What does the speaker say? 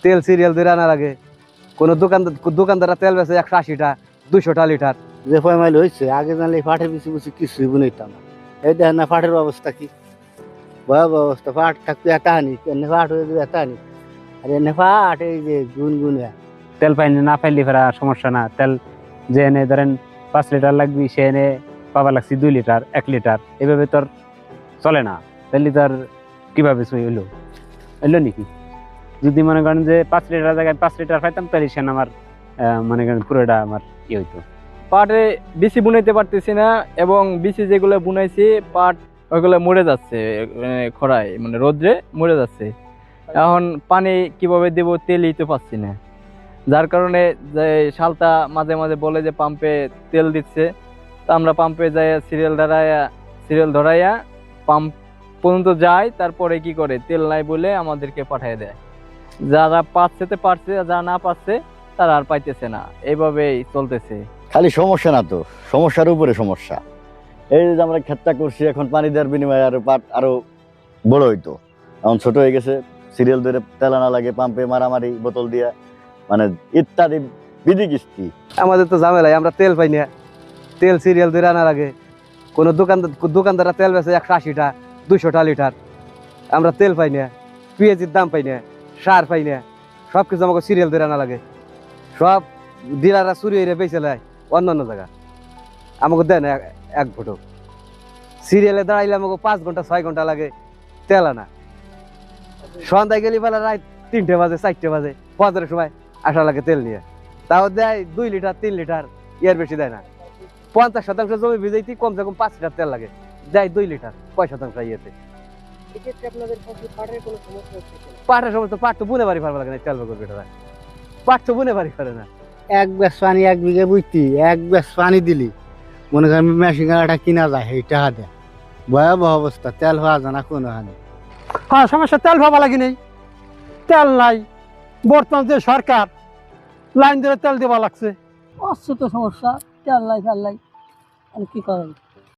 তেল সিরিয়াল ধরে আনা লাগে। কোনো দোকানদাররা তেল বেচে 180টা 200টা লিটার। যে পয়মাইল হয়েছে আগে জানলে পাটের পিছু পিছু কিছুই বুনাইতাম না। এই দেখেন না পাটের অবস্থা কি ভয়াবহ অবস্থা। পাট থাকতো এত আনি, এনে পাট হয়ে যাবে এত আনি, আর এনে পাট এই যে গুনগুনিয়া। তেল পাইলে না পাইলে ফেরা সমস্যা না। তেল যে এনে ধরেন 5 লিটার লাগবে, সে এনে পাবা লাগছে 2 লিটার 1 লিটার, এভাবে তোর চলে না। তাহলে তোর কিভাবে হইলো নাকি? যদি মনে করেন যে 5 লিটার জায়গায় 5 লিটার পাইতাম, তাহলে সে আমার মনে করেন পুরোটা আমার হইতো। পাটে বিচি বুনাইতে পারতেছি না, এবং বিচি যেগুলো বুনাইছি পাট ওইগুলো মরে যাচ্ছে, খরায় মানে রোদ্রে মরে যাচ্ছে। এখন পানি কিভাবে দেব, তেলই তো পাচ্ছি না। যার কারণে যে শালতা মাঝে মাঝে বলে যে পাম্পে তেল দিচ্ছে, তা আমরা পাম্পে যাই সিরিয়াল ধরাইয়া পাম্প পর্যন্ত যাই, তারপরে কি করে তেল নাই বলে আমাদেরকে পাঠিয়ে দেয়। যারা পাচ্ছে তো পারছে, যারা না পাচ্ছে তারা আর পাইতেছে না। এইভাবেই চলতেছে। খালি সমস্যা না তো, সমস্যার উপরে সমস্যা। এই যে আমরা ক্ষেতটা করছি, এখন পানি দেওয়ার বিনিময়ে আরো পাট আরো বড় হইতো, এখন ছোট হয়ে গেছে। সিরিয়াল ধরে তেল আনা লাগে, পাম্পে মারামারি, বোতল দিয়া, মানে ইত্যাদি বিধি কিস্তি। আমাদের তো ঝামেলাই, আমরা তেল পাই না। তেল সিরিয়াল ধরে আনা লাগে। কোনো দোকানদাররা তেল বেচে 180টা 200টা লিটার। আমরা তেল পাই না, পেঁয়াজের দাম পাই না, সার পাই না, সব কিছু আমাকে সিরিয়াল ধরে আনা লাগে। সব ডিলাররা চুরি হয়ে বেঁচে নেয় অন্য জায়গা, আমাকে দেয় না এক ভোটো। সিরিয়ালে দাঁড়াইলে আমাকে 5 ঘন্টা 6 ঘন্টা লাগে তেল আনা। সন্ধ্যায় গেলে বেলা রাত 3টে বাজে 4টে বাজে, ফজরের সময় আসা লাগে তেল নিয়ে। তাও দেয় 2 লিটার 3 লিটার, এর বেশি দেয় না। 50% জমি ভিজাইতে কমসে কম 5 লিটার তেল লাগে, দেয় 2 লিটার 5% ইয়েতে। পাটের সমস্যা, পাট তো বুনে বাড়ি পারবে লাগে না, তেল করবে এটা পাট তো বুনে বাড়ি করে না। এক ব্যাস পানি 1 বিঘে বুঝতি, এক ব্যাস পানি দিলি মনে করেন মেশিন গাড়াটা কিনা যায়, সেই টাকা দেয়। ভয়াবহ অবস্থা, তেল হওয়া জানা কোনো হানি। হ্যাঁ, সমস্যা তেল ভাবা লাগে নেই, তেল নাই। বর্তমান যে সরকার লাইন ধরে তেল দেওয়া লাগছে, তো সমস্যা, তেল লাই ফেল লাই, কি করেন।